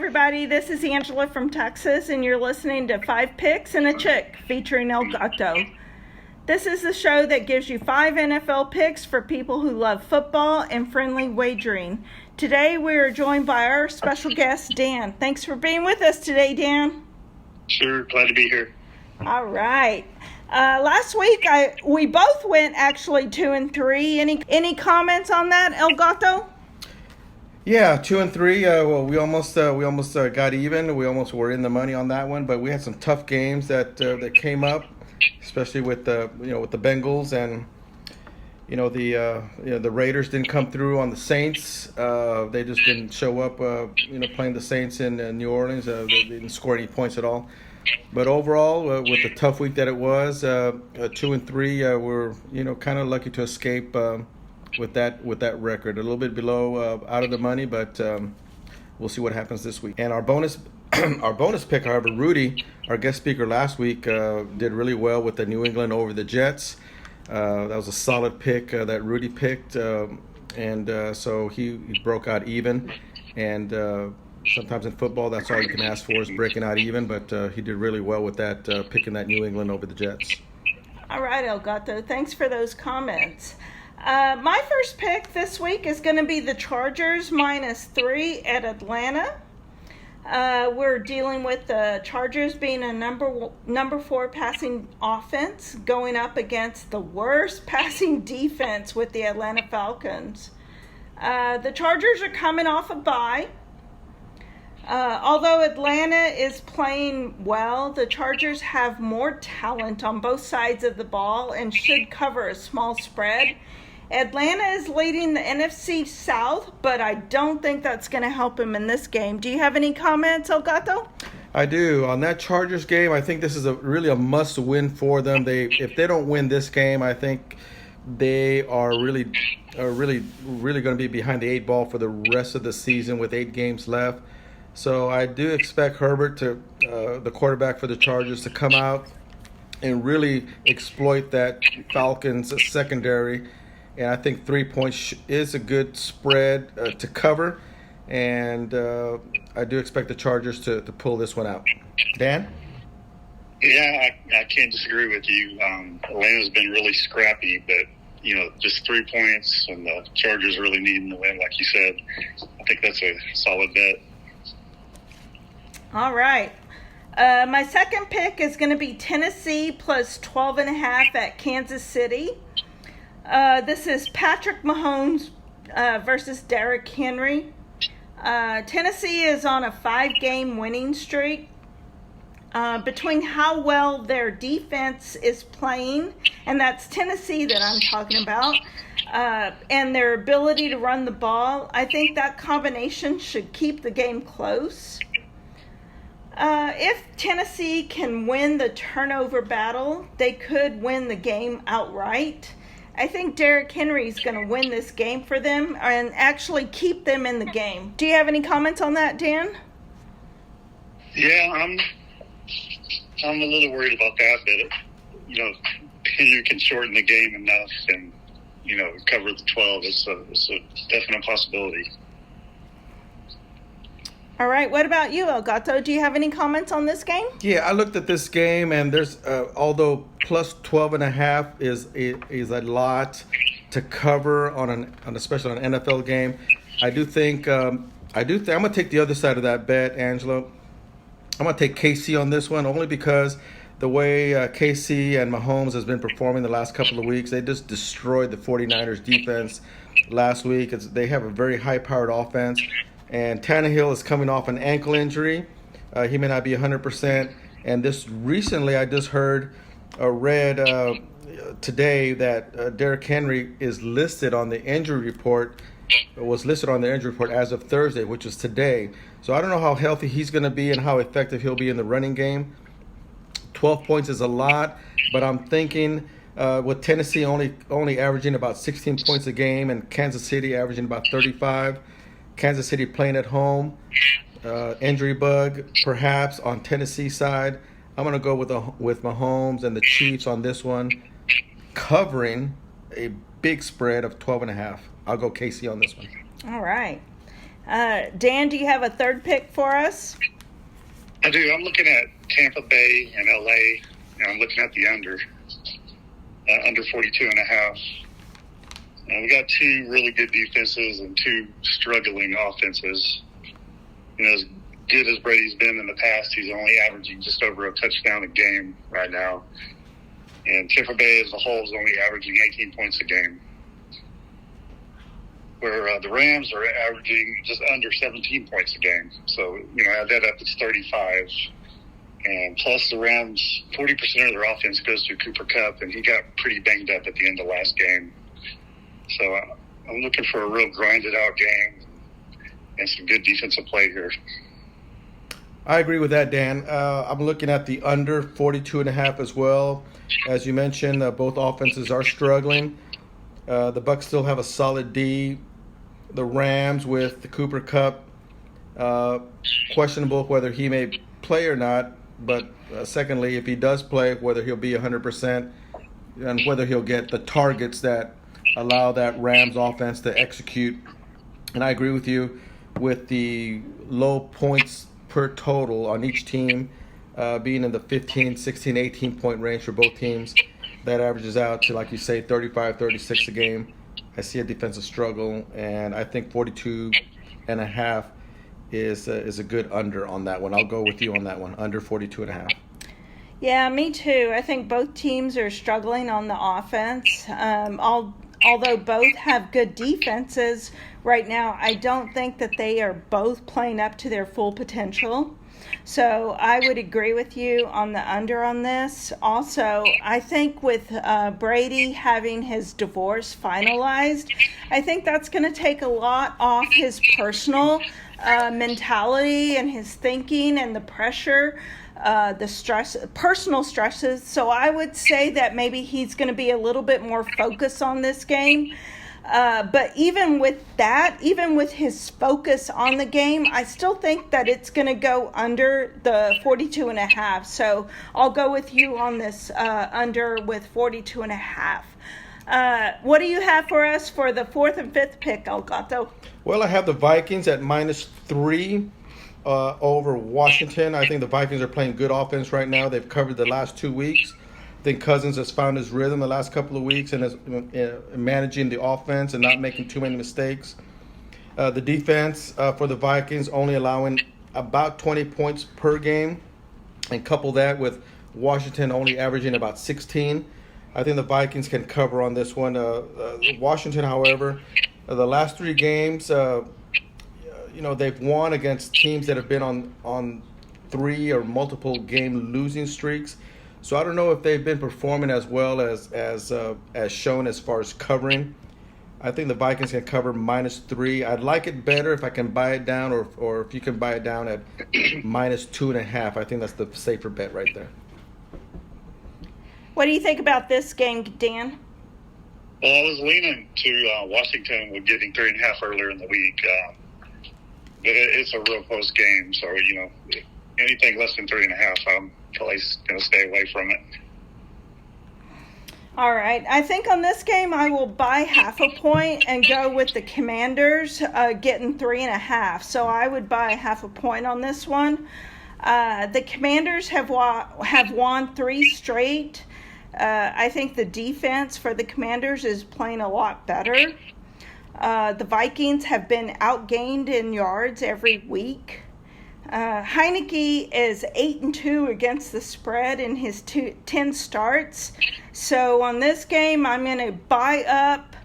everybody. This is Angela from Texas, and you're listening to 5 Picks and a Chick featuring El Gato. This is the show that gives you 5 NFL picks for people who love football and friendly wagering. Today, we are joined by our special guest, Dan. Thanks for being with us today, Dan. Sure, glad to be here. All right. Last week, we both went actually 2-3. Any comments on that, El Gato? Yeah, 2-3. Well, we almost got even. We almost were in the money on that one, but we had some tough games that came up, especially with the Bengals and the Raiders didn't come through on the Saints. They just didn't show up. Playing the Saints in New Orleans, they didn't score any points at all. But overall, with the tough week that it was, 2-3, we're kind of lucky to escape with that record. A little bit below, out of the money, but we'll see what happens this week. And our bonus pick, however, Rudy, our guest speaker last week, did really well with the New England over the Jets. That was a solid pick that Rudy picked, and so he broke out even. And sometimes in football, that's all you can ask for is breaking out even. But he did really well with that, picking that New England over the Jets. All right, El Gato. Thanks for those comments. My first pick this week is going to be the Chargers -3 at Atlanta. We're dealing with the Chargers being a number 4 passing offense going up against the worst passing defense with the Atlanta Falcons. The Chargers are coming off a bye. Although Atlanta is playing well, the Chargers have more talent on both sides of the ball and should cover a small spread. Atlanta is leading the NFC South, but I don't think that's going to help him in this game. Do you have any comments, El Gato? I do. On that Chargers game, I think this is really a must-win for them. If they don't win this game, I think they are really going to be behind the 8 ball for the rest of the season with 8 games left. So I do expect Herbert, the quarterback for the Chargers, to come out and really exploit that Falcons secondary. And I think 3 points is a good spread to cover. And I do expect the Chargers to pull this one out. Dan? Yeah, I can't disagree with you. Atlanta's been really scrappy, but, just 3 points and the Chargers really needing the win, like you said. I think that's a solid bet. All right. My second pick is going to be Tennessee +12.5 at Kansas City. This is Patrick Mahomes versus Derrick Henry. Tennessee is on a 5-game winning streak. Between how well their defense is playing, and that's Tennessee that I'm talking about, and their ability to run the ball, I think that combination should keep the game close. If Tennessee can win the turnover battle, they could win the game outright. I think Derrick Henry is going to win this game for them and actually keep them in the game. Do you have any comments on that, Dan? Yeah, I'm a little worried about that, but, you can shorten the game enough and, cover the 12. It's a definite possibility. All right. What about you, El Gato? Do you have any comments on this game? Yeah, I looked at this game, and there's although +12.5 is a lot to cover on especially on an NFL game. I do think I'm gonna take the other side of that bet, Angelo. I'm gonna take KC on this one only because the way KC and Mahomes has been performing the last couple of weeks, they just destroyed the 49ers defense last week. They have a very high-powered offense. And Tannehill is coming off an ankle injury. He may not be 100%. And recently I just read today that Derrick Henry is listed on the injury report, was listed on the injury report as of Thursday, which is today. So I don't know how healthy he's going to be and how effective he'll be in the running game. 12 points is a lot, but I'm thinking with Tennessee only averaging about 16 points a game and Kansas City averaging about 35. Kansas City playing at home, injury bug perhaps on Tennessee side. I'm going to go with Mahomes and the Chiefs on this one, covering a big spread of 12.5. I'll go KC on this one. All right. Dan, do you have a third pick for us? I do. I'm looking at Tampa Bay and LA, and I'm looking at the under 42.5. We got two really good defenses and two struggling offenses. As good as Brady's been in the past, he's only averaging just over a touchdown a game right now. And Tampa Bay as a whole is only averaging 18 points a game, where the Rams are averaging just under 17 points a game. So, add that up, it's 35. And plus the Rams, 40% of their offense goes through Cooper Kupp, and he got pretty banged up at the end of last game. So I'm looking for a real grinded-out game and some good defensive play here. I agree with that, Dan. I'm looking at the under 42.5 as well. As you mentioned, both offenses are struggling. The Bucs still have a solid D. The Rams with the Cooper Kupp, questionable whether he may play or not. But secondly, if he does play, whether he'll be 100% and whether he'll get the targets that allow that Rams offense to execute. And I agree with you with the low points per total on each team being in the 15, 16, 18 point range for both teams. That averages out to, like you say, 35, 36 a game. I see a defensive struggle, and I think 42.5 is a good under on that one. I'll go with you on that one, under 42.5. Yeah, me too. I think both teams are struggling on the offense. Although both have good defenses right now, I don't think that they are both playing up to their full potential. So I would agree with you on the under on this. Also, I think with Brady having his divorce finalized, I think that's going to take a lot off his personal mentality and his thinking and the pressure, the stress, personal stresses. So I would say that maybe he's going to be a little bit more focused on this game. But even with that, even with his focus on the game, I still think that it's going to go under the 42.5. So I'll go with you on this under with 42.5. What do you have for us for the fourth and fifth pick, Elgato? Well, I have the Vikings at -3 over Washington. I think the Vikings are playing good offense right now. They've covered the last 2 weeks. I think Cousins has found his rhythm the last couple of weeks and is managing the offense and not making too many mistakes. The defense for the Vikings only allowing about 20 points per game, and couple that with Washington only averaging about 16. I think the Vikings can cover on this one. Washington, however, the last 3 games, they've won against teams that have been on 3 or multiple game losing streaks. So I don't know if they've been performing as well as shown as far as covering. I think the Vikings can cover -3. I'd like it better if I can buy it down, or if you can buy it down at -2.5. I think that's the safer bet right there. What do you think about this game, Dan? Well, I was leaning to Washington with getting 3.5 earlier in the week. But it's a real close game, so, anything less than 3.5, I'm probably going to stay away from it. All right. I think on this game I will buy half a point and go with the Commanders getting 3.5. So I would buy half a point on this one. The Commanders have won 3 straight. I think the defense for the Commanders is playing a lot better. The Vikings have been outgained in yards every week. Heineke is 8-2 against the spread in his 10 starts. So on this game, I'm going to buy up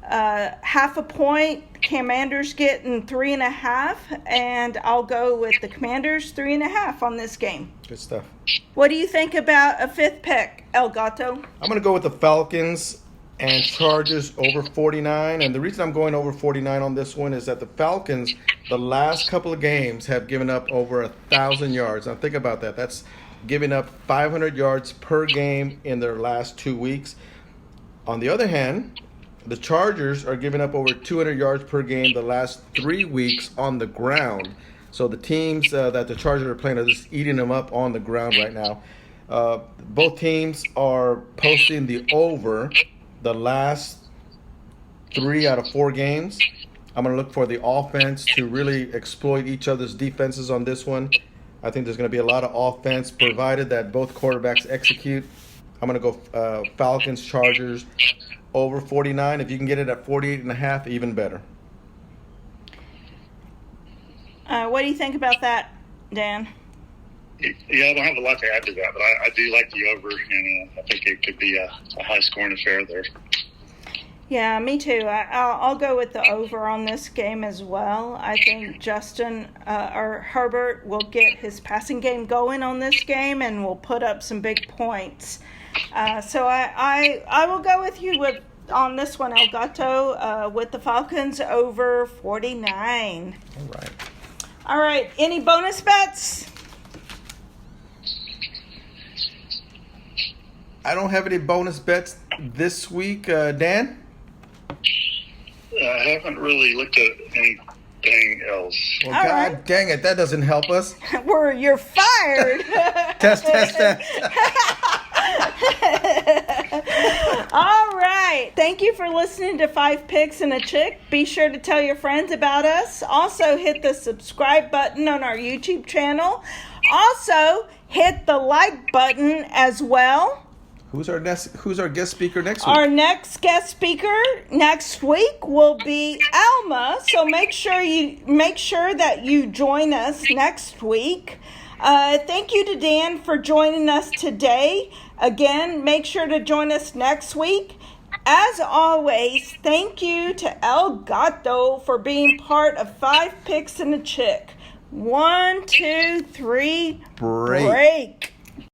half a point. Commanders getting 3.5, and I'll go with the Commanders 3.5 on this game. Good stuff. What do you think about a fifth pick, Elgato? I'm going to go with the Falcons and Chargers over 49. And the reason I'm going over 49 on this one is that the Falcons, the last couple of games, have given up over 1,000 yards. Now think about that. That's giving up 500 yards per game in their last 2 weeks. On the other hand, the Chargers are giving up over 200 yards per game the last 3 weeks on the ground. So the teams that the Chargers are playing are just eating them up on the ground right now. Both teams are posting the over the last 3 out of 4 games. I'm going to look for the offense to really exploit each other's defenses on this one. I think there's going to be a lot of offense provided that both quarterbacks execute. I'm going to go Falcons, Chargers over 49. If you can get it at 48.5, even better. What do you think about that, Dan? Yeah, I don't have a lot to add to that, but I do like the over, and I think it could be a high-scoring affair there. Yeah, me too. I'll go with the over on this game as well. I think Justin or Herbert will get his passing game going on this game and will put up some big points. So I will go with you on this one, Elgato, with the Falcons over 49. All right. All right. Any bonus bets? I don't have any bonus bets this week. Dan? I haven't really looked at anything else. Well, All God right. dang it. That doesn't help us. You're fired. Test. All right. Thank you for listening to 5 Picks and a Chick. Be sure to tell your friends about us. Also, hit the subscribe button on our YouTube channel. Also, hit the like button as well. Who's our guest speaker next week? Our next guest speaker next week will be Alma. So make sure that you join us next week. Thank you to Dan for joining us today. Again, make sure to join us next week. As always, thank you to Elgato for being part of 5 Picks and a Chick. 1, 2, 3, break.